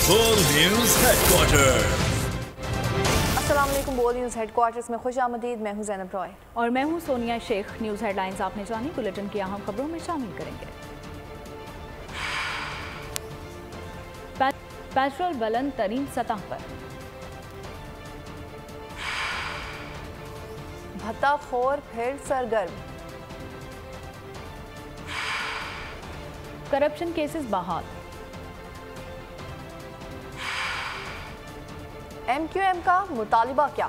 बोल news headquarter. अस्सलाम वालेकुम। बोल न्यूज हेडक्वार्टर्स में खुश आमदीद। मैं हूं ज़ैनब रॉय और मैं हूं सोनिया शेख। न्यूज हेडलाइंस आपने जानी, बुलेटिन की अहम खबरों में शामिल करेंगे। पेट्रोल बुलंद तरीन सतह पर, भत्ताखोर फिर सरगर्म, करप्शन केसेस बहाल, MQM का मुतालिबा क्या,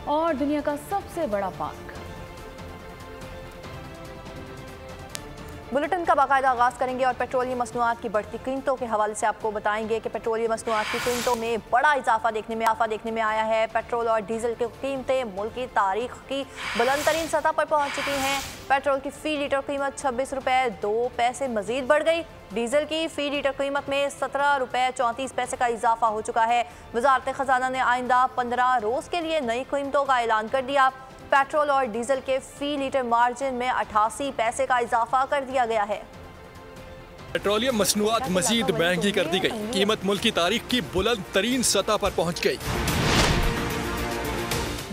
और दुनिया का सबसे बड़ा पार्क। बुलेटिन का बाकायदा आगाज करेंगे और पेट्रोलियम मसनूआत की बढ़ती कीमतों के हवाले से आपको बताएंगे कि पेट्रोलियम मसनूआत की कीमतों में बड़ा इजाफा देखने में आया है। पेट्रोल और डीजल की कीमतें मुल्क की तारीख की बुलंद तरीन सतह पर पहुंच चुकी हैं। पेट्रोल की फी लीटर कीमत 26 रुपये 2 पैसे मजीद बढ़ गई। डीजल की फी लीटर कीमत में 17 रुपये 34 पैसे का इजाफा हो चुका है। वजारत खजाना ने आइंदा 15 रोज के लिए नई कीमतों का ऐलान कर दिया। पेट्रोल और डीजल के फी लीटर मार्जिन में 88 पैसे का इजाफा कर दिया गया है। पेट्रोलियम मसनूआत मजीद महंगी कर दी गई। कीमत मुल्क की तारीख की बुलंद तरीन सतह पर पहुंच गई।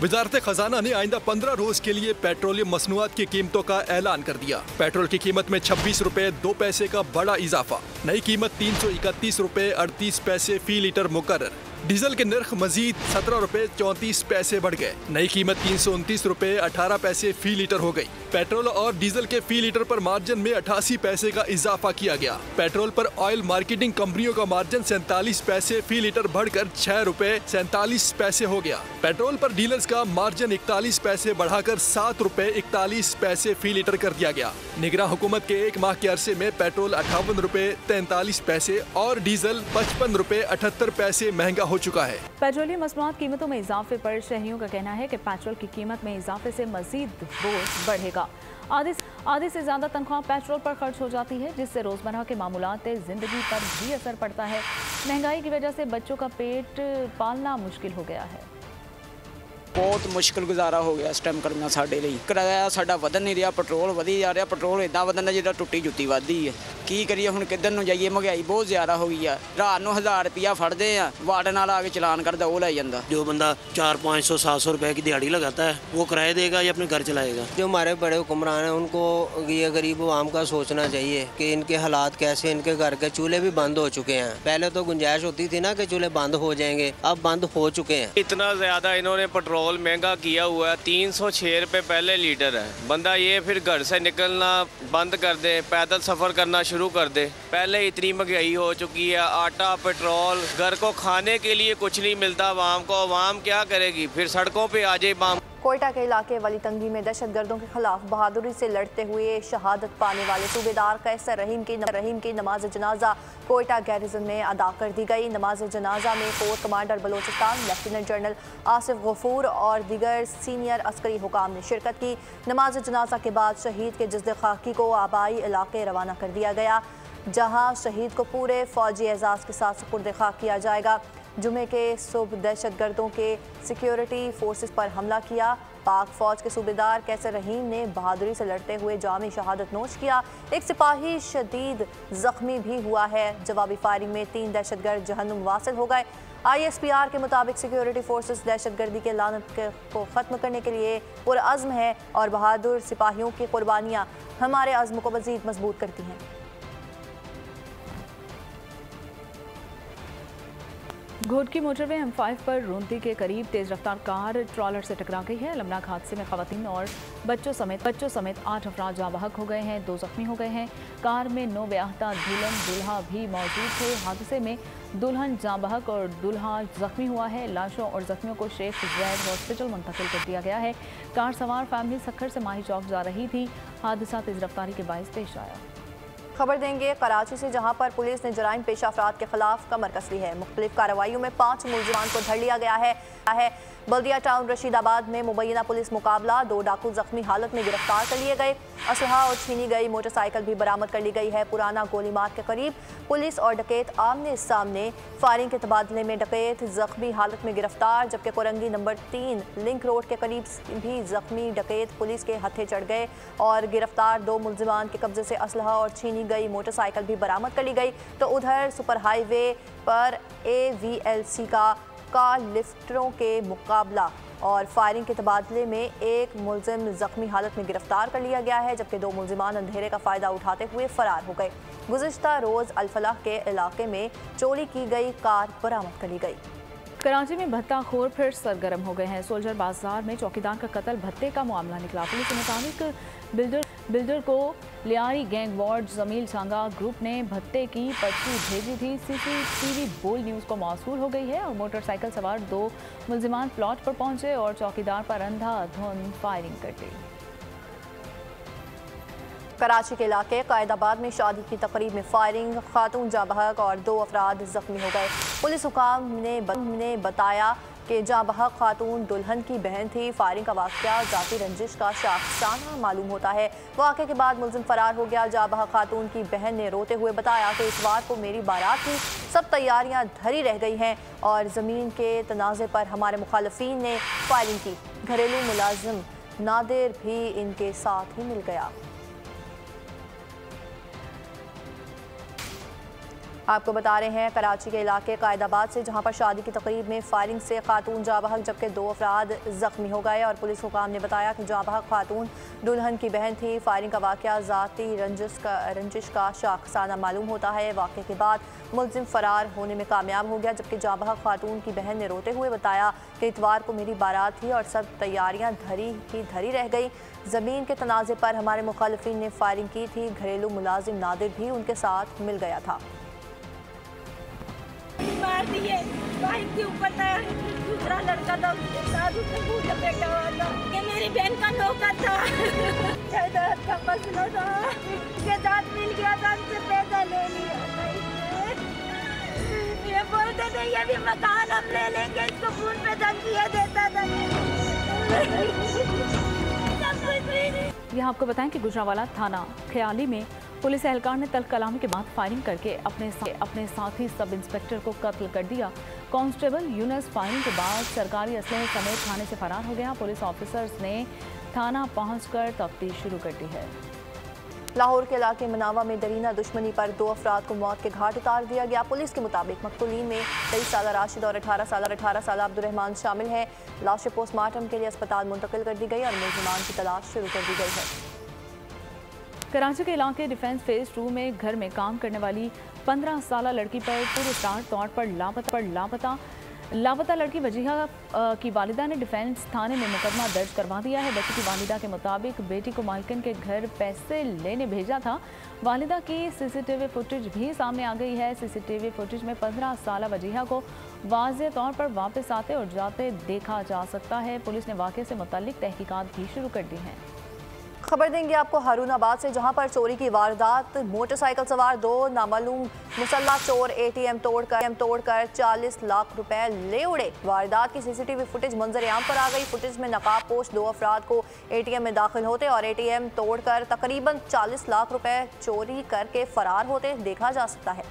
वजारत खजाना ने आइंदा 15 रोज के लिए पेट्रोलियम मसनूआत की कीमतों का ऐलान कर दिया। पेट्रोल की कीमत में 26 रुपए 2 पैसे का बड़ा इजाफा। नई कीमत 331 रुपए 38 पैसे फी लीटर मुकर्रर। डीजल के नर्ख मजीद 17 रुपए 34 पैसे बढ़ गए। नई कीमत 329 रुपए 18 पैसे फी लीटर हो गई। पेट्रोल और डीजल के फी लीटर पर मार्जिन में 88 पैसे का इजाफा किया गया। पेट्रोल पर ऑयल मार्केटिंग कंपनियों का मार्जिन 47 पैसे फी लीटर बढ़कर 6 रुपए 47 पैसे हो गया। पेट्रोल पर डीलर्स का मार्जिन 41 पैसे बढ़ाकर 7 रुपए 41 पैसे फी लीटर कर दिया गया। निगरां हुकूमत के एक माह के अरसे में पेट्रोल 58 रुपए 43 पैसे और डीजल 55 रुपए 78 पैसे महंगा हो चुका है। पेट्रोलियम मसनूआत कीमतों में इजाफे पर शहरियों का कहना है कि पेट्रोल की कीमत में इजाफे से मजीद बोझ बढ़ेगा। आधे से ज्यादा तनख्वाह पेट्रोल पर खर्च हो जाती है, जिससे रोजमर्रा के मामूलात जिंदगी पर भी असर पड़ता है। महंगाई की वजह से बच्चों का पेट पालना मुश्किल हो गया है। बहुत मुश्किल गुजारा हो गया इस टाइम करना साडे लिए। किराया साडा वधन नहीं रहा, पेट्रोल वधी जा रहा। पेट्रोल इदा वधना जिदा टुट्टी जुत्ती वधदी है। की करिए हुण किधर नूं जाइए? महंगाई बहुत ज़्यादा हो गई है। रात नूं 1000 रुपया फड़ते हैं, वार्डन वाला आके चलान करता वो लै जाता। जो बंदा 400, 500, 700 रुपए की दिहाड़ी लगाता है वो किराया देगा या अपने घर चलाएगा? जो हमारे बड़े हुक्मरान हैं उनको ये गरीब आवाम का सोचना चाहिए कि इनके हालात कैसे। इनके घर के चूल्हे भी बंद हो चुके हैं। पहले तो गुंजाइश होती थी ना कि चूल्हे बंद हो जाएंगे, अब बंद हो चुके हैं। इतना ज़्यादा इन्होंने पेट्रोल महंगा किया हुआ है। 306 रुपए पहले लीटर है। बंदा ये फिर घर से निकलना बंद कर दे, पैदल सफ़र करना शुरू कर दे। पहले इतनी महंगाई हो चुकी है। आटा, पेट्रोल, घर को खाने के लिए कुछ नहीं मिलता आवाम को। आवाम क्या करेगी? फिर सड़कों पे आ जाए। कोयटा के इलाके वाली तंगी में दहशतगर्दों के खिलाफ बहादुरी से लड़ते हुए शहादत पाने वाले सूबेदार कैसर रहीम की नमाज जनाजा कोयटा गैरिजन में अदा कर दी गई। नमाज जनाजा में corps commander Balochistan lieutenant general Asif Ghafoor और दीगर सीनियर अस्करी हुकाम ने शिरकत की। नमाज जनाजा के बाद शहीद के जस्द खाकी को आबाई इलाके रवाना कर दिया गया, जहाँ शहीद को पूरे फौजी एजाज़ के साथ सुपुर्द खाक किया जाएगा। जुमे के सुबह दहशतगर्दों के सिक्योरिटी फोर्सेस पर हमला किया। पाक फौज के सूबेदार कैसर रहीम ने बहादुरी से लड़ते हुए जामी शहादत नोश किया। एक सिपाही शदीद जख्मी भी हुआ है। जवाबी फायरिंग में 3 दहशतगर्द जहन्नुम वासिल हो गए। ISPR के मुताबिक सिक्योरिटी फोर्सेस दहशतगर्दी के लानत को ख़त्म करने के लिए पुरअज़्म है और बहादुर सिपाहियों की कुर्बानियाँ हमारे अज़्म को मज़ीद मजबूत करती हैं। घोटकी मोटरवे M5 पर रूंती के करीब तेज रफ्तार कार ट्रॉलर से टकरा गई है। अलमनाक हादसे में खवातीन और बच्चों समेत 8 अफराद जाँ बहक हो गए हैं, 2 जख्मी हो गए हैं। कार में 9 ब्याहता दुल्हन दूल्हा भी मौजूद थे। हादसे में दुल्हन जाँ बहक और दूल्हा जख्मी हुआ है। लाशों और जख्मियों को शेख ज़ैद हॉस्पिटल मुंतकिल कर दिया गया है। कार सवार फैमिली सखर से माही चौक जा रही थी। हादसा तेज रफ्तारी के बाइस पेश आया। खबर देंगे कराची से, जहां पर पुलिस ने जराइम पेशा अफराद के खिलाफ कमर कस ली है। मुख्तलिफ कार्रवाइयों में 5 मुलजिमान को धर लिया गया है। बल्दिया टाउन रशीदाबाद में मुबैना पुलिस मुकाबला, 2 डाकू जख्मी हालत में गिरफ्तार कर लिए गए। असलहा और छीनी गई मोटरसाइकिल भी बरामद कर ली गई है। पुराना गोलीमार के करीब पुलिस और डकैत आमने सामने, फायरिंग के तबादले में डकैत जख्मी हालत में गिरफ्तार, जबकि कोरंगी नंबर 3 लिंक रोड के करीब भी जख्मी डकैत पुलिस के हत्थे चढ़ गए और गिरफ्तार। 2 मुल्जिमान के कब्जे से असलहा और छीनी गई मोटरसाइकिल भी बरामद कर ली गई। तो उधर सुपर हाईवे पर AVLC का लिफ्टरों के मुकाबला और फायरिंग के तबादले में एक मुलजिम जख्मी हालत में गिरफ्तार कर लिया गया है, जबकि 2 मुलजिमान अंधेरे का फ़ायदा उठाते हुए फरार हो गए। गुज़िश्ता रोज़ अल-फलाह के इलाके में चोरी की गई कार बरामद कर ली गई। कराची में भत्ताखोर फिर सरगर्म हो गए हैं। सोल्जर बाजार में चौकीदार का कत्ल भत्ते का मामला निकला। पुलिस के मुताबिक बिल्डर को लियारी गैंग वार्ड जमील सांगा ग्रुप ने भत्ते की पर्ची भेजी थी। CCTV बोल न्यूज़ को मौसूल हो गई है और मोटरसाइकिल सवार 2 मुल्जिमान प्लॉट पर पहुंचे और चौकीदार पर अंधाधुंध फायरिंग कर दी। कराची के इलाके कायदाबाद में शादी की तकरीब में फायरिंग, खातून जाँ बहक और 2 अफराद जख्मी हो गए। पुलिस हुकाम ने बताया कि जाँ बहक खातून दुल्हन की बहन थी। फायरिंग का वाक़या जाती रंजिश का शाखसाना मालूम होता है। वाक़े के बाद मुलजिम फरार हो गया। जाँ बहक खातून की बहन ने रोते हुए बताया कि इतवार को मेरी बारात थी, सब तैयारियां धरी रह गई हैं और ज़मीन के तनाज़े पर हमारे मुखालफीन ने फायरिंग की। घरेलू मुलाजिम नादिर भी इनके साथ ही मिल गया। आपको बता रहे हैं कराची के इलाके कायदाबाद से, जहां पर शादी की तकरीब में फायरिंग से खातून जाँ बहक जबकि 2 अफराद जख्मी हो गए और पुलिस हुकाम ने बताया कि जाँ बहक खातून दुल्हन की बहन थी। फायरिंग का वाक़या ज़ाती रंजिश का शाखसाना मालूम होता है। वाक़े के बाद मुलजिम फरार होने में कामयाब हो गया, जबकि जाँ बहक खातून की बहन ने रोते हुए बताया कि इतवार को मेरी बारात थी और सब तैयारियाँ धरी रह गई। ज़मीन के तनाज़े पर हमारे मुखालफिन ने फायरिंग की थी। घरेलू मुलाजिम नादिर भी उनके साथ मिल गया था। मार दिए बाइक के ऊपर था, दूसरा लड़का था उसके साथ, उसने पूछा बेटा हुआ था कि मेरी बहन का नौकर था, जायदाद का मसला था, के साथ मिल गया था, हमसे पैसा ले लिया था इसने। ये बोलते थे ये भी मकान हम ले लेंगे, इसको फोन पे धमकियां देता था। यहाँ आपको बताएं कि गुजरांवाला थाना ख्याली में पुलिस एहलकार ने तल्ख कलामी के बाद फायरिंग करके अपने साथी सब इंस्पेक्टर को कत्ल कर दिया। कांस्टेबल यूनुस फायरिंग के बाद सरकारी असलहे समेत थाने से फरार हो गया। पुलिस ऑफिसर्स ने थाना पहुंचकर तफ्तीश शुरू कर दी है। लाहौर के इलाके मनावा में दरीना दुश्मनी पर 2 अफराद को मौत के घाट उतार दिया गया। पुलिस के मुताबिक मकतूलीन में 23 साल राशिद और 18 साल अब्दुर्रहमान शामिल हैं। लाशें पोस्टमार्टम के लिए अस्पताल मुंतकिल कर दी गई और मुलजिमान की तलाश शुरू कर दी गई है। कराची के इलाके डिफेंस फेज 2 में घर में काम करने वाली 15 साल लड़की पर पुरस्कार तौर पर लापता लड़की वजीहा की वालिदा ने डिफेंस थाने में मुकदमा दर्ज करवा दिया है। बच्ची की वालिदा के मुताबिक बेटी को मालकिन के घर पैसे लेने भेजा था। वालिदा की CCTV फुटेज भी सामने आ गई है। CCTV फुटेज में 15 साल वजीहा को वाज़ेह तौर पर वापस आते और जाते देखा जा सकता है। पुलिस ने वाक़े से मुताल्लिक तहकीकात भी शुरू कर दी हैं। खबर देंगे आपको हारूनाबाद से, जहां पर चोरी की वारदात। मोटरसाइकिल सवार 2 नामालूम मुसल्ला चोर ATM तोड़कर 40 लाख रुपए ले उड़े। वारदात की CCTV फुटेज मंजर-ए-आम पर आ गई। फुटेज में नकाब पोश 2 अफराद को ATM में दाखिल होते और ATM तोड़कर तकरीबन 40 लाख रुपए चोरी करके फरार होते देखा जा सकता है।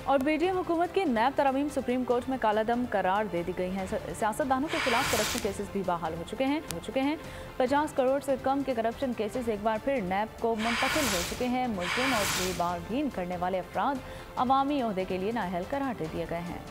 और BDM हुकूमत की नैब तरमीम सुप्रीम कोर्ट में कालादम करार दे दी गई हैं। सियासतदानों के खिलाफ करप्शन केसेस भी बहाल हो चुके हैं। 50 करोड़ से कम के करप्शन केसेस एक बार फिर नैब को मुंतकिल हो चुके हैं। मुल्जिम और प्ली बार्गेन करने वाले अफराद अवामी ओहदे के लिए नाअहल करार दे दिए गए हैं।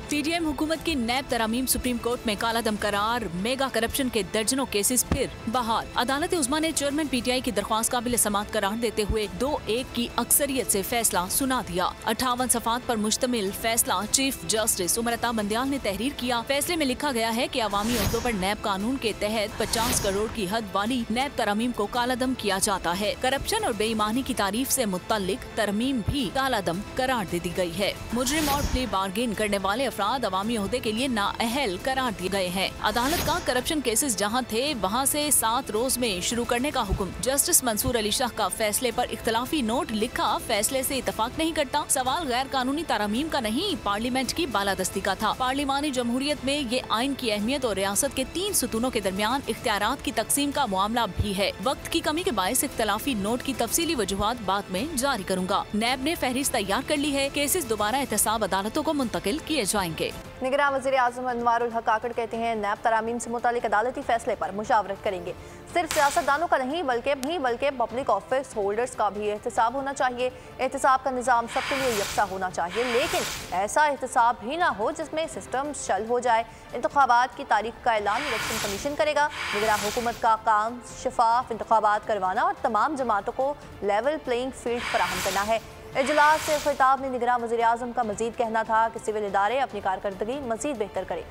PDM हुकूमत की नैब तरमीम सुप्रीम कोर्ट में कालादम करार, मेगा करप्शन के दर्जनों केसेस फिर बहाल। अदालत उज़्मा ने चेयरमैन PTI की दरख्वास्त काबिल समाअत करार देते हुए 2-1 की अक्सरियत से फैसला सुना दिया। 58 सफ़ात पर मुश्तमिल फैसला चीफ जस्टिस उमरता बंदियाल ने तहरीर किया। फैसले में लिखा गया है कि अवामी ओहदों पर नैब कानून के तहत 50 करोड़ की हद वाली नैब तरमीम को कालादम किया जाता है। करप्शन और बेईमानी की तारीफ से मुत्तल्लिक तरमीम भी कालादम करार दे दी गई है। मुजरिम और प्ले बार्गेन करने वाले अफराद अवामी ओहदे के लिए नाअहल करार दिए गए हैं। अदालत का करप्शन केसेस जहां थे वहां से 7 रोज में शुरू करने का हुक्म। जस्टिस मंसूर अली शाह का फैसले पर इख्तलाफी नोट लिखा, फैसले से इत्तफाक नहीं करता। सवाल गैर कानूनी तरामीम का नहीं, पार्लियामेंट की बालादस्ती का था। पार्लिमानी जमहूरियत में ये आइन की अहमियत और रियासत के 3 सुतूनों के दरमियान इख्तियारात की तकसीम का मामला भी है। वक्त की कमी के बायस इख्तलाफी नोट की तफसीली वजूहात बाद में जारी करूंगा। नैब ने फहरिस्त तैयार कर ली है। केसेस दोबारा एहतसाब अदालतों को मुंतकिल किए जाएंगे। निगरान वज़ीर आज़म अनवारुल हक काकड़ कहते हैं नैब तरामीम से मुतालिक अदालती फैसले पर मुशावरत करेंगे। सिर्फ सियासतदानों का नहीं बल्कि पब्लिक ऑफिस होल्डर्स का भी एहतसाब होना चाहिए। एहतसाब का निज़ाम सबके लिए यकसा होना चाहिए, लेकिन ऐसा एहतसाब भी ना हो जिसमें सिस्टम शल हो जाए। इंतखाबात की तारीख का ऐलान इलेक्शन कमीशन करेगा। निगरान हुकूमत का काम शफाफ इंतखाबात करवाना और तमाम जमातों को लेवल प्लेइंग फील्ड फराहम करना है। इजलास से खिताब में निगरान वज़ीर आज़म का मजीद कहना था कि सिविल इदारे अपनी कारकर्दगी मजीद बेहतर करें।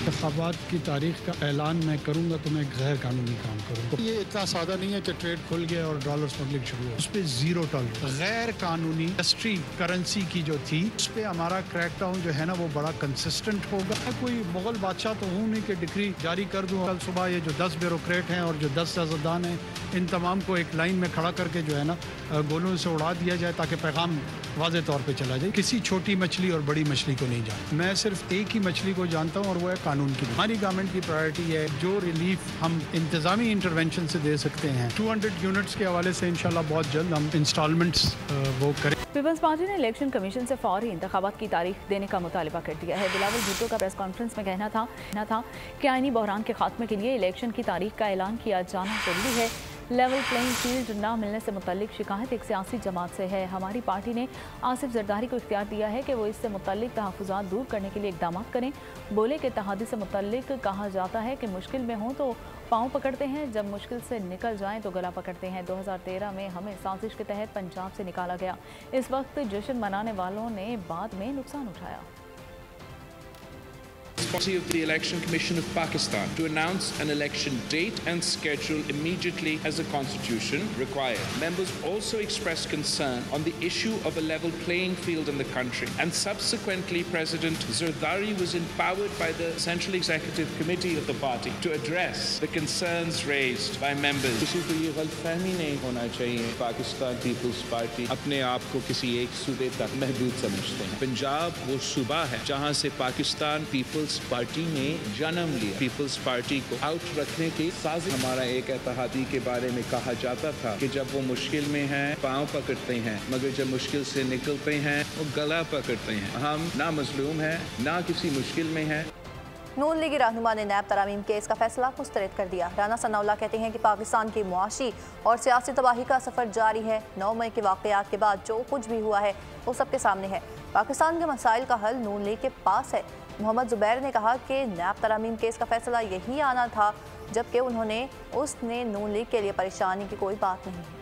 इंतखाबात की तारीख का ऐलान मैं करूंगा तो मैं गैर कानूनी काम करूंगा। ये इतना सादा नहीं है कि ट्रेड खुल गया और डॉलर स्मगलिंग शुरू हो। उस पर 0 टॉलरेंस। गैर कानूनी इंडस्ट्री करेंसी की जो थी उस पर हमारा क्रैकडाउन जो है ना वो बड़ा कंसिस्टेंट होगा। कोई मुगल बादशाह तो हूँ नहीं कि डिक्री जारी कर दूँ। कल सुबह ये जो 10 ब्यूरोक्रेट हैं और जो 10 सियासतदान हैं इन तमाम को एक लाइन में खड़ा करके जो है ना गोलों से उड़ा दिया जाए ताकि पैगाम वाज़े तौर पे चला जाए। किसी छोटी मछली और बड़ी मछली को नहीं जानता, मैं सिर्फ एक ही मछली को जानता हूँ और वो है कानून की। हमारी गवर्नमेंट की प्रायोरिटी है जो रिलीफ हम इंतजामी इंटरवेंशन से दे सकते हैं। 200 यूनिट्स के हवाले से इंशाल्लाह बहुत जल्द हम इंस्टॉलमेंट्स वो करें। पीपल्स पार्टी ने इलेक्शन कमीशन से फौरी इंतखाबात की तारीख देने का मुतालबा कर दिया है। बिलावल भुट्टो का प्रेस कॉन्फ्रेंस में कहना था कि आईनी बहरान के खात्मे के लिए इलेक्शन की तारीख का ऐलान किया जाना जरूरी है। लेवल प्लेइंग फील्ड न मिलने से मुतल्लिक शिकायत एक सियासी जमात से है। हमारी पार्टी ने आसिफ जरदारी को इख्तियार दिया है कि वो इससे मुतल्लिक तहफ़्फ़ुज़ात दूर करने के लिए इक़दाम करें। बोले कि इत्तेहादी से मुतल्लिक कहा जाता है कि मुश्किल में हों तो पाँव पकड़ते हैं, जब मुश्किल से निकल जाएं तो गला पकड़ते हैं। 2013 में हमें साजिश के तहत पंजाब से निकाला गया। इस वक्त जश्न मनाने वालों ने बाद में नुकसान उठाया। Policy of the Election Commission of Pakistan to announce an election date and schedule immediately as the Constitution required. Members also expressed concern on the issue of a level playing field in the country, and subsequently President Zardari was empowered by the Central Executive Committee of the party to address the concerns raised by members. किसी को ये गलतफहमी नहीं होना चाहिए। Pakistan peoples party अपने आप को किसी एक सूबे तक महदूद समझते हैं। पंजाब वो सूबा है जहाँ से पाकिस्तान पीपल्स पार्टी ने जन्म लिया। पीपल्स पार्टी को आउट रखने की साजिश। हमारा एक इत्तेहादी के बारे में कहा जाता था कि जब वो मुश्किल में हैं पाँव पकड़ते हैं, मगर जब मुश्किल से निकलते हैं वो गला पकड़ते हैं। हम ना मजलूम हैं ना किसी मुश्किल में हैं। नून लीगी रहनुमा ने नैब तरामीम केस का फैसला मुस्तरद कर दिया। राना सनाउल्लाह कहते हैं कि पाकिस्तान की मुआशी और सियासी तबाही का सफ़र जारी है। 9 मई के वाक़यात के बाद जो कुछ भी हुआ है वो सबके सामने है। पाकिस्तान के मसाइल का हल नून लीग के पास है। मोहम्मद जुबैर ने कहा कि नैब तरामीम केस का फैसला यही आना था, जबकि उसने नून लीग के लिए परेशानी की कोई बात नहीं है।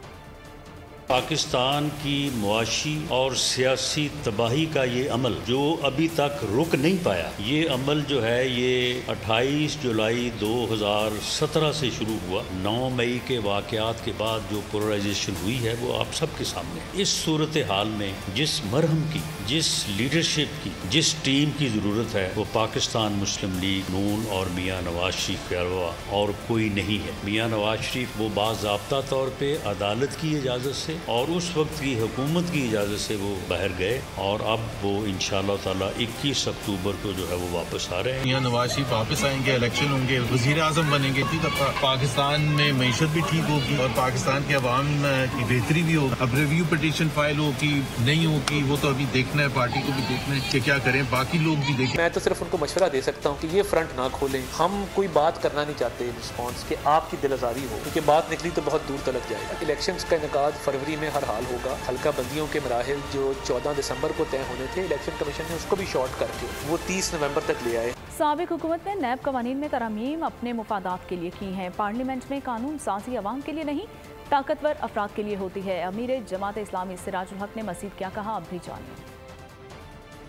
पाकिस्तान की मुआशी और सियासी तबाही का ये अमल जो अभी तक रुक नहीं पाया, ये अमल जो है ये 28 जुलाई 2017 से शुरू हुआ। 9 मई के वाक़यात के बाद जो पोलराइजेशन हुई है वो आप सबके सामने। इस सूरत हाल में जिस मरहम की, जिस लीडरशिप की, जिस टीम की ज़रूरत है वो पाकिस्तान मुस्लिम लीग नून और मियाँ नवाज शरीफ के अलावा और कोई नहीं है। मियाँ नवाज शरीफ वो बाज़ाब्ता तौर पर अदालत की इजाज़त से और उस वक्त की हुकूमत की इजाज़त से वो बाहर गए और अब वो इंशाअल्लाह ताला 21 अक्टूबर को जो है वो वापस आ रहे हैं। मियां नवाज शरीफ वापस आएंगे, इलेक्शन होंगे, वज़ीर आज़म बनेंगे, पाकिस्तान में मईशत भी ठीक होगी और पाकिस्तान के अवाम की बेहतरी भी होगी। अब रिव्यू पिटीशन फाइल होगी नहीं होगी वो तो अभी देखना है, पार्टी को भी देखना है कि क्या करें, बाकी लोग भी देखें। मैं तो सिर्फ उनको मशवरा दे सकता हूँ कि ये फ्रंट ना खोलें। हम कोई बात करना नहीं चाहते रिस्पॉन्स के आपकी दिल आज़ारी हो, क्योंकि बात निकली तो बहुत दूर तक जाएगा। इलेक्शन का इनेकाद फरवरी में हर हाल होगा। हल्का बंदियों के मराहिल जो 14 दिसंबर को तय होने थे, इलेक्शन कमीशन ने उसको भी शॉर्ट करके वो 30 नवंबर तक ले आए। साबिक हुकूमत ने नैब कवानीन में तरामीम अपने मुफादात के लिए की हैं। पार्लियामेंट में कानून साजी अवाम के लिए नहीं, ताकतवर अफराद के लिए होती है। अमीर जमात इस्लामी सिराजुल हक ने मजीद क्या कहा, अब भी जानिए।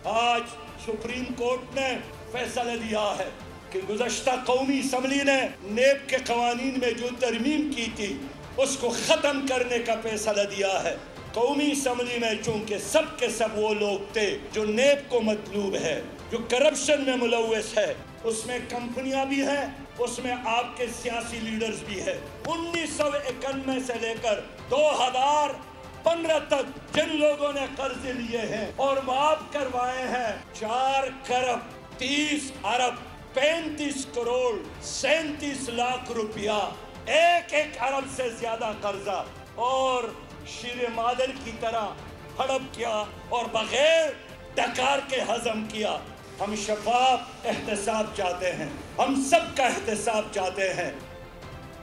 आज सुप्रीम कोर्ट ने फैसला दिया है कि गुज़श्ता कौमी असम्बली ने नैब के कवानीन में जो तरमीम की थी उसको ख़त्म करने का फैसला दिया है। कौमी असम्बली में चूंकि सब के सब वो लोग थे जो नेब को मतलूब है, जो करप्शन में मुलव्वस है, उसमें कंपनियां भी हैं, उसमें आपके सियासी लीडर्स भी है। 1991 से लेकर 2015 तक जिन लोगों ने कर्जे लिए हैं और माफ करवाए हैं 4 करोड़ 30 अरब 35 करोड़ 37 लाख रुपया, 1 अरब से ज्यादा कर्जा, और शीरे मादर की तरह हड़प किया और बगैर डकार के हजम किया। हम शफाफ एहतसाब चाहते हैं, हम सबका एहतसाब चाहते हैं।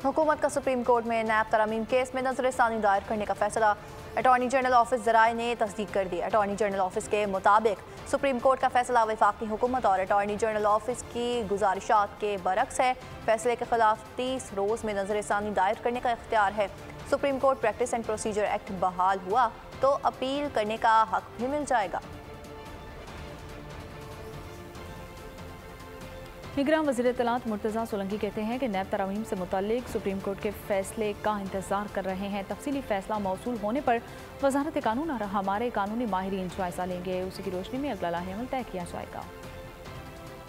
हुकूमत का सुप्रीम कोर्ट में नैब तरमीम केस में नजरसानी दायर करने का फैसला अटॉर्नी जनरल ऑफिस ज़राए ने तस्दीक कर दी। अटॉर्नी जनरल ऑफिस के मुताबिक सुप्रीम कोर्ट का फैसला वफाकी हुकूमत और अटॉर्नी जनरल ऑफिस की गुजारिशात के बरक्स है। फैसले के खिलाफ 30 रोज़ में नजरसानी दायर करने का इख्तियार है। Supreme court practice and procedure act बहाल हुआ तो अपील करने का हक भी मिल जाएगा। निगरान वज़ीर इत्तलात मुर्तज़ा सोलंकी कहते हैं कि नैब तरमीम से मुताल्लिक सुप्रीम कोर्ट के फैसले का इंतज़ार कर रहे हैं। तफसीली फैसला मौसूल होने पर वज़ारत कानून और हमारे कानूनी माहिरीन जायज़ा लेंगे। उसी की रोशनी में अगला लाहेअमल तय किया जाएगा।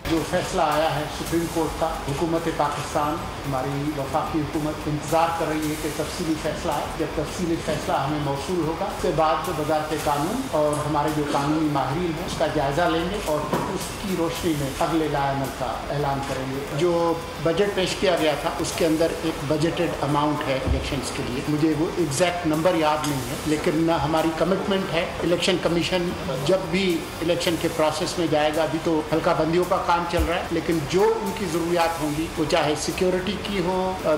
जो फैसला आया है सुप्रीम कोर्ट का, हुकूमत पाकिस्तान, हमारी वफाकी हुकूमत इंतज़ार कर रही है कि तफसीली फैसला आए। जब तफसीली फैसला हमें मौसूल होगा उसके बाद वज़ारत कानून और हमारे जो कानूनी माहिरीन हैं उसका जायज़ा लेंगे और फिर उसकी रोशनी में अगले लाएअमल का ऐलान करेंगे। जो बजट पेश किया गया था उसके अंदर एक बजटेड अमाउंट है इलेक्शंस के लिए, मुझे वो एग्जैक्ट नंबर याद नहीं है, लेकिन हमारी कमिटमेंट है इलेक्शन कमीशन जब भी इलेक्शन के प्रोसेस में जाएगा, अभी तो हल्का बंदियों का काम चल रहा है, लेकिन जो उनकी ज़रूरियात होंगी वो चाहे सिक्योरिटी की हो,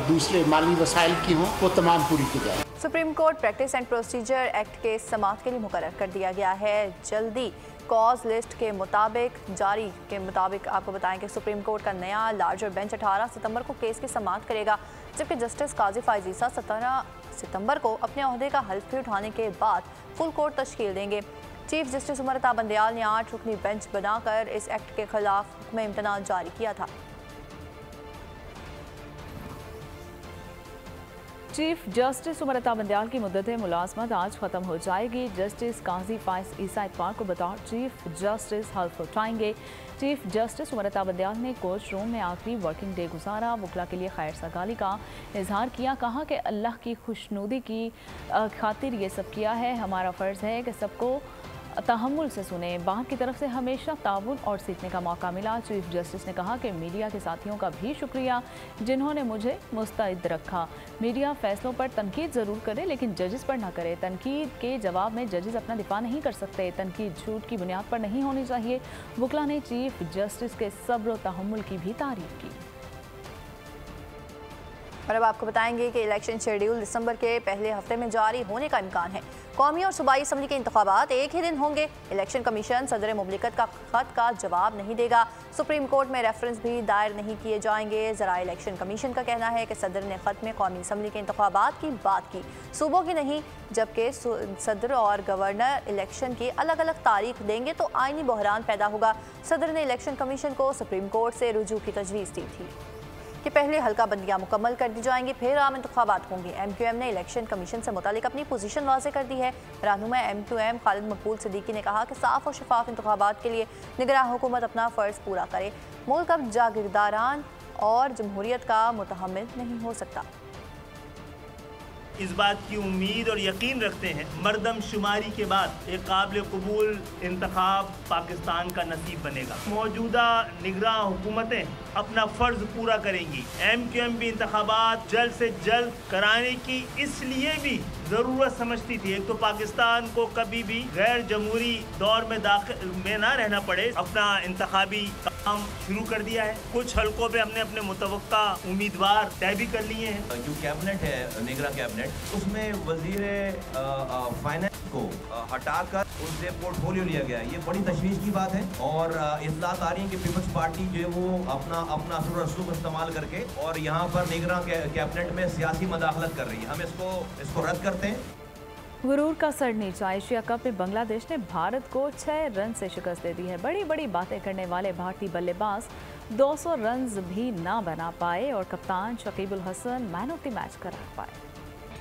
दूसरे माली वसाइल की हो, वो तमाम पूरी की जाए। Supreme court practice and procedure act के समाअत के लिए मुकर्रर कर दिया गया है। जल्दी कॉज लिस्ट के मुताबिक आपको बताएं कि सुप्रीम कोर्ट का नया लार्जर बेंच 18 सितंबर को केस की समाअत करेगा, जबकि जस्टिस काजी फायज ईसा 17 सितंबर को अपने ओहदे का हल्फ उठाने के बाद फुल कोर्ट तश्कील देंगे। चीफ जस्टिस उमर अता बंदयाल ने 8 रुकनी बेंच बनाकर इस एक्ट के खिलाफ हुक्म इम्तनान जारी किया था। चीफ जस्टिस उमर अता बंदयाल की मुद्दत मुलाजमत आज ख़त्म हो जाएगी। जस्टिस काजी फायज ईसा इतवार को बतौर चीफ जस्टिस हल्फ उठाएंगे। चीफ जस्टिस उमर अता बंदयाल ने कोर्ट रूम में आखिरी वर्किंग डे गुजारा। वकला के लिए खैर सगाली का इजहार किया। कहा कि अल्लाह की खुशनुदी की खातिर ये सब किया है। हमारा फ़र्ज़ है कि सबको तहम्मुल से सुने। बाहर की तरफ से हमेशा ताउन और सीखने का मौका मिला। चीफ जस्टिस ने कहा कि मीडिया के साथियों का भी शुक्रिया जिन्होंने मुझे मुस्तैद रखा। मीडिया फैसलों पर तनकीद ज़रूर करे लेकिन जजेस पर ना करे। तनकीद के जवाब में जजेस अपना दिफा नहीं कर सकते। तनकीद झूठ की बुनियाद पर नहीं होनी चाहिए। वकला ने चीफ जस्टिस के सब्र और तहम्मुल की भी तारीफ की। और अब आपको बताएंगे कि इलेक्शन शेड्यूल दिसंबर के पहले हफ्ते में जारी होने का इम्कान है। कौमी और सूबाई असम्बली के इंतखाबात एक ही दिन होंगे। इलेक्शन कमीशन सदर मुमलिकत का खत का जवाब नहीं देगा। सुप्रीम कोर्ट में रेफरेंस भी दायर नहीं किए जाएंगे। ज़राए इलेक्शन कमीशन का कहना है कि सदर ने खत में कौमी असम्बली के इंतखाबात की बात की, सूबों की नहीं, जबकि सदर और गवर्नर इलेक्शन की अलग अलग तारीख देंगे तो आईनी बहरान पैदा होगा। सदर ने इलेक्शन कमीशन को सुप्रीम कोर्ट से रुजू की तजवीज़ दी थी कि पहले हल्का बंदियाँ मुकम्मल कर दी जाएंगी, फिर आम इंतखाबात होंगी। MQM ने इलेक्शन कमीशन से मुतालिक अपनी पोजीशन वाज़े कर दी है। रहनुमा MQM खालिद मकबूल सिद्दीकी ने कहा कि साफ और शफाफ इंतखाबात के लिए निगरान हुकूमत अपना फ़र्ज़ पूरा करे। मुल्क अब जागीरदारान और जमहूरियत का मुतहम्मिल नहीं हो सकता। इस बात की उम्मीद और यकीन रखते हैं मरदमशुमारी के बाद एक काबिल कबूल इंतखाब पाकिस्तान का नसीब बनेगा। मौजूदा निगरान हुकूमतें अपना फ़र्ज पूरा करेंगी। MQM भी इंतखाबात जल्द से जल्द कराने की इसलिए भी ज़रूरत समझती थी। एक तो पाकिस्तान को कभी भी गैर जमहूरी दौर में दाखिल में ना रहना पड़े, अपना इंतखाबी काम शुरू कर दिया है। कुछ हलकों पे हमने अपने मुतवक्का उम्मीदवार तय भी कर लिए हैं। जो कैबिनेट है निगरान कैबिनेट, उसमें वजीर फाइनेंस को हटाकर उससे पोर्टफोलियो लिया गया है। ये बड़ी तशवीश की बात है और इत्तलात आ रही है कि पीपल्स पार्टी जो है वो अपना असर रसूख इस्तेमाल करके और यहाँ पर निगरान कैबिनेट में सियासी मदाखलत कर रही है। हम इसको रद्द करते हैं। गुरूर का सर नीचा। एशिया कप में बांग्लादेश ने भारत को 6 रन से शिकस्त दे दी है। बड़ी बड़ी बातें करने वाले भारतीय बल्लेबाज 200 रन भी ना बना पाए और कप्तान Shakibul Hasan man of the match करार पाए।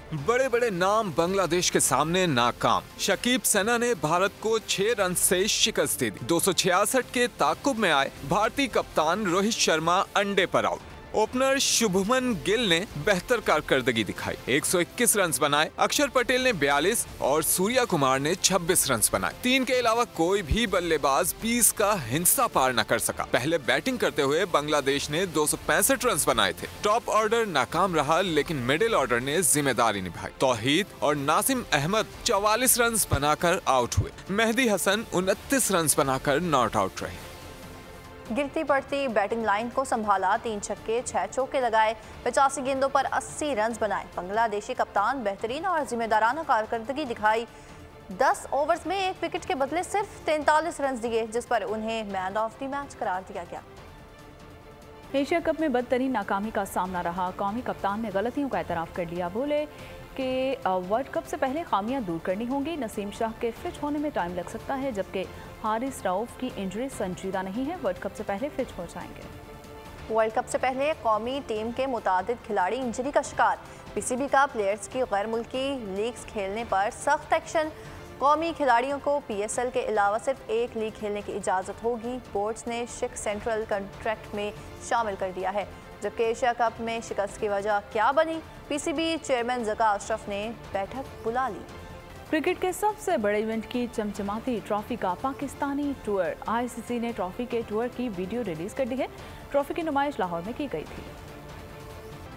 बड़े बड़े नाम बांग्लादेश के सामने नाकाम। शकीब सेना ने भारत को 6 रन से शिकस्त दे दी। 266 के ताकुब में आए भारतीय कप्तान रोहित शर्मा अंडे पर आउट। ओपनर शुभमन गिल ने बेहतर कारकर्दगी दिखाई, 121 रन बनाए। अक्षर पटेल ने 42 और सूर्या कुमार ने 26 रन बनाए। 3 के अलावा कोई भी बल्लेबाज 20 का हिंसा पार न कर सका। पहले बैटिंग करते हुए बांग्लादेश ने 265 रन बनाए थे। टॉप ऑर्डर नाकाम रहा, लेकिन मिडिल ऑर्डर ने जिम्मेदारी निभाई। तौहीद और नासिम अहमद 44 रन बनाकर आउट हुए। मेहदी हसन 29 रन बनाकर नॉट आउट रहे। गिरती पड़ती बैटिंग लाइन को संभाला, 3 छक्के 6 चौके लगाए, 85 गेंदों पर 80 रन बनाए। बांग्लादेशी कप्तान बेहतरीन और जिम्मेदाराना कारकर्दगी दिखाई। 10 ओवर्स में 1 विकेट के बदले सिर्फ 43 रन दिए, जिस पर उन्हें मैन ऑफ द मैच करार दिया गया। एशिया कप में बदतरीन नाकामी का सामना रहा। कौमी कप्तान ने गलतियों का एतराफ़ कर लिया। बोले कि वर्ल्ड कप से पहले खामियां दूर करनी होंगी। नसीम शाह के फिट होने में टाइम लग सकता है, जबकि हारिस रऊफ की इंजरी संजीदा नहीं है। वर्ल्ड कप से पहले फिट हो जाएंगे। वर्ल्ड कप से पहले कौमी टीम के मुतादिद खिलाड़ी इंजरी का शिकार। पीसीबी का प्लेयर्स की गैर मुल्की लीग्स खेलने पर सख्त एक्शन। कौमी खिलाड़ियों को पीएसएल के अलावा सिर्फ 1 लीग खेलने की इजाज़त होगी। बोर्ड्स ने शिक सेंट्रल कॉन्ट्रैक्ट में शामिल कर दिया है। जबकि एशिया कप में शिकस्त की वजह क्या बनी, पीसीबी चेयरमैन ज़का अशरफ ने बैठक बुला ली। क्रिकेट के सबसे बड़े इवेंट की चमचमाती ट्रॉफी का पाकिस्तानी टूर। आईसीसी ने ट्रॉफी के टूर की वीडियो रिलीज कर दी है। ट्रॉफी की नुमाइश लाहौर में की गई थी।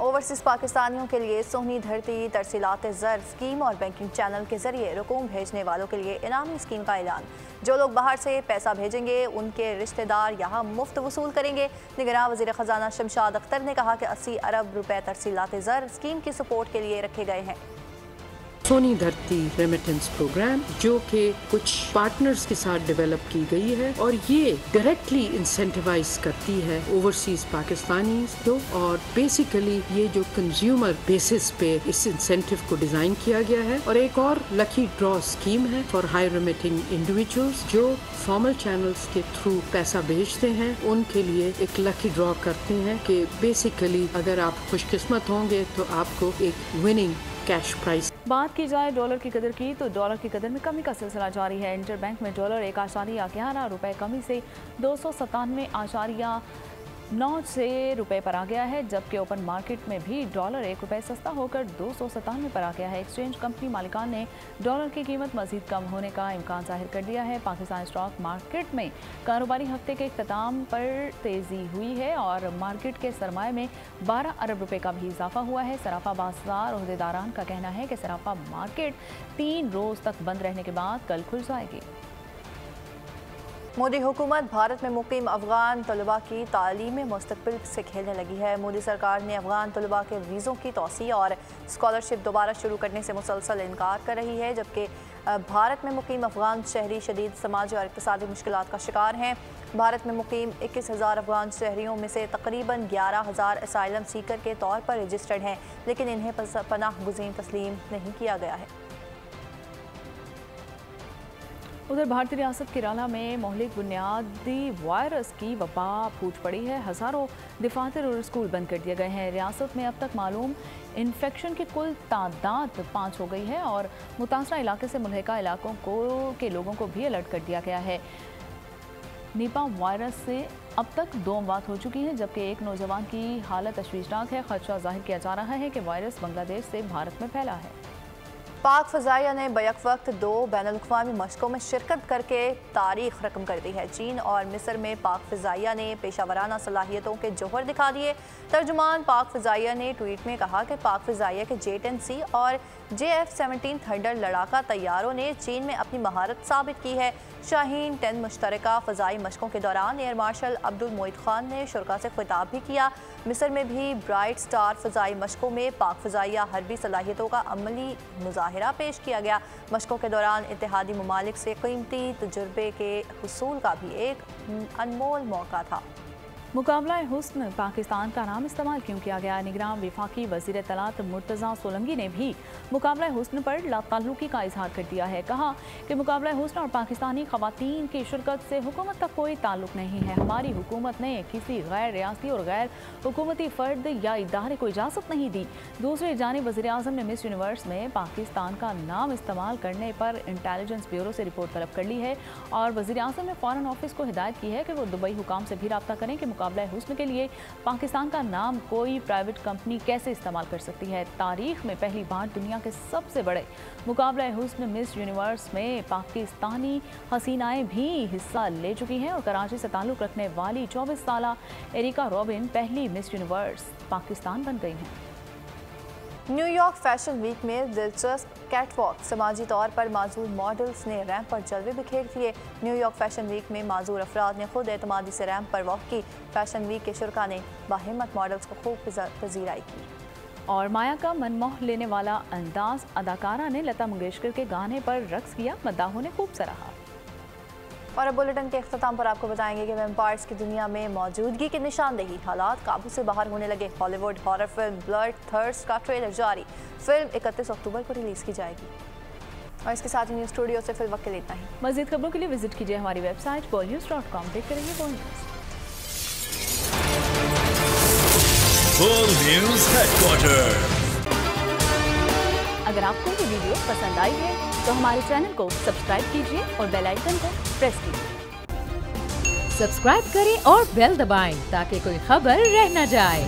ओवरसीज पाकिस्तानियों के लिए सोहनी धरती तरसीलात ज़र स्कीम और बैंकिंग चैनल के जरिए रकूम भेजने वालों के लिए इनामी स्कीम का ऐलान। जो लोग बाहर से पैसा भेजेंगे उनके रिश्तेदार यहाँ मुफ्त वसूल करेंगे। निगरान वज़ीर ख़जाना शमशाद अख्तर ने कहा कि 80 अरब रुपए तरसीलात ज़र स्कीम की सपोर्ट के लिए रखे गए हैं। सोनी धरती रेमिटेंस प्रोग्राम जो कि कुछ पार्टनर्स के साथ डेवलप की गई है और ये डायरेक्टली इंसेंटिवाइज करती है ओवरसीज पाकिस्तानी को। और बेसिकली ये जो कंज्यूमर बेसिस पे इस इंसेंटिव को डिजाइन किया गया है। और एक और लकी ड्रॉ स्कीम है फॉर हाई रेमिटिंग इंडिविजुअल्स जो फॉर्मल चैनल्स के थ्रू पैसा भेजते हैं, उनके लिए एक लकी ड्रॉ करते हैं कि बेसिकली अगर आप खुशकिस्मत होंगे तो आपको एक विनिंग कैश प्राइस। बात की जाए डॉलर की कदर की तो डॉलर की कदर में कमी का सिलसिला जारी है। इंटरबैंक में डॉलर 1.11 रुपए कमी से 297.96 रुपए पर आ गया है, जबकि ओपन मार्केट में भी डॉलर 1 रुपए सस्ता होकर 297 पर आ गया है। एक्सचेंज कंपनी मालिकान ने डॉलर की कीमत मजीद कम होने का इम्कान जाहिर कर दिया है। पाकिस्तान स्टॉक मार्केट में कारोबारी हफ्ते के इख्तिताम पर तेज़ी हुई है और मार्केट के सरमाए में 12 अरब रुपए का भी इजाफा हुआ है। सराफा बाजार ओहदेदारान का कहना है कि सराफा मार्केट 3 रोज़ तक बंद रहने के बाद कल खुल जाएगी। मोदी हुकूमत भारत में मुकीम अफगान तलबा की तालीम मुस्तकबिल से खेलने लगी है। मोदी सरकार ने अफगान तलबा के वीज़ों की तौसी और स्कॉलरशिप दोबारा शुरू करने से मुसलसल इनकार कर रही है, जबकि भारत में मुकीम अफगान शहरी शदीद समाजी और इक़्तिसादी मुश्किलात का शिकार हैं। भारत में मुकीम 21,000 अफगान शहरियों में से तकरीबन 11,000 असाइलम सीकर के तौर पर रजिस्टर्ड हैं, लेकिन इन्हें पनाह गुज़ीन तस्लीम नहीं किया गया है। उधर भारतीय रियासत केरला में मोहलिक बुनियादी वायरस की वबा फूट पड़ी है। हज़ारों दफातर और स्कूल बंद कर दिए गए हैं। रियासत में अब तक मालूम इन्फेक्शन की कुल तादाद 5 हो गई है और मुतासरा इलाके से मुल्हिका इलाकों के लोगों को भी अलर्ट कर दिया गया है। निपा वायरस से अब तक 2 अमवात हो चुकी हैं, जबकि एक नौजवान की हालत तशवीशनाक है। खदशा जाहिर किया जा रहा है कि वायरस बांग्लादेश से भारत में फैला है। पाक फ़ज़ाइया ने बैक वक्त 2 बैनुल-अक़वामी मशकों में शिरकत करके तारीख रकम कर दी है। चीन और मिस्र में पाक फ़ज़ाइया ने पेशावराना सलाहियतों के जौहर दिखा दिए। तर्जुमान पाक फ़ज़ाइया ने ट्वीट में कहा कि पाक फ़ज़ाइया के J-10C और JF-17 थंडर लड़ाका तैयारों ने चीन में अपनी महारत साबित की है। शाहीन 10 मुश्तरका फ़ज़ाई मशकों के दौरान एयर मार्शल अब्दुल मोइद खान ने शुरा से खिताब भी किया। मिस्र में भी ब्राइट स्टार फ़ज़ाई मशकों में पाक फ़ज़ाइया हरबी सलाहियतों का अमली मुज़ाहिरा पेश किया गया। मशकों के दौरान इत्तेहादी ममालिक से कीमती तजुर्बे के हुसूल का भी एक अनमोल मौका था। मुकाबला हुस्न पाकिस्तान का नाम इस्तेमाल क्यों किया गया? निगरान वफाकी वज़ीर इत्तलात मुर्तज़ा सोलंकी ने भी मुकाबला हुस्न पर लाताल्लुकी का इजहार कर दिया है। कहा कि मुकाबला हुस्न और पाकिस्तानी ख़वातीन की शिरकत से हुकूमत का कोई ताल्लुक नहीं है। हमारी हुकूमत ने किसी गैर रियासती और गैर हुकूमती फ़र्द या इदारे को इजाज़त नहीं दी। दूसरी जानिब वज़ीर आज़म ने मिस यूनिवर्स में पाकिस्तान का नाम इस्तेमाल करने पर इंटेलिजेंस ब्यूरो से रिपोर्ट तलब कर ली है और वज़ीर आज़म ने फ़ॉरेन ऑफिस को हिदायत की है कि वो दुबई हुकाम से भी रब्ता करें कि मुकाबला हुस्न के लिए पाकिस्तान का नाम कोई प्राइवेट कंपनी कैसे इस्तेमाल कर सकती है। तारीख में पहली बार दुनिया के सबसे बड़े मुकाबला हुस्न मिस यूनिवर्स में पाकिस्तानी हसीनाएं भी हिस्सा ले चुकी हैं और कराची से ताल्लुक़ रखने वाली 24 साला एरिका रॉबिन पहली मिस यूनिवर्स पाकिस्तान बन गई हैं। न्यूयॉर्क फैशन वीक में दिलचस्प कैटवॉक, समाजी तौर पर माजूर मॉडल्स ने रैंप पर जलवे बिखेर दिए। न्यूयॉर्क फैशन वीक में माजूर अफराद ने खुद एतमादी से रैंप पर वॉक की। फैशन वीक के शुरा ने बाहिम्मत मॉडल्स को खूब पजीराई की। और माया का मनमोह लेने वाला अंदाज अदाकारा ने लता मंगेशकर के गाने पर रक्स किया, मद्दाहों ने खूब सराहा। और अब बुलेटिन के अख्ताम पर आपको बताएंगे कि वैम्पायर्स की दुनिया में मौजूदगी की निशानदेही, हालात काबू से बाहर होने लगे। Hollywood horror film blood thirst का ट्रेलर जारी। फिल्म 31 अक्टूबर को रिलीज की जाएगी। और इसके साथ ही न्यूज़ स्टूडियो से फिल वक्त के लिए इतना ही। मज़ीद खबरों के लिए विजिट कीजिए हमारी वेबसाइट worldnews.com। देखते रहिए वर्ल्ड न्यूज़ हेडक्वार्टर। अगर आपको ये वीडियो पसंद आई है तो हमारे चैनल को सब्सक्राइब कीजिए और बेल आइकन को प्रेस कीजिए। सब्सक्राइब करें और बेल दबाएं ताकि कोई खबर रह न जाए।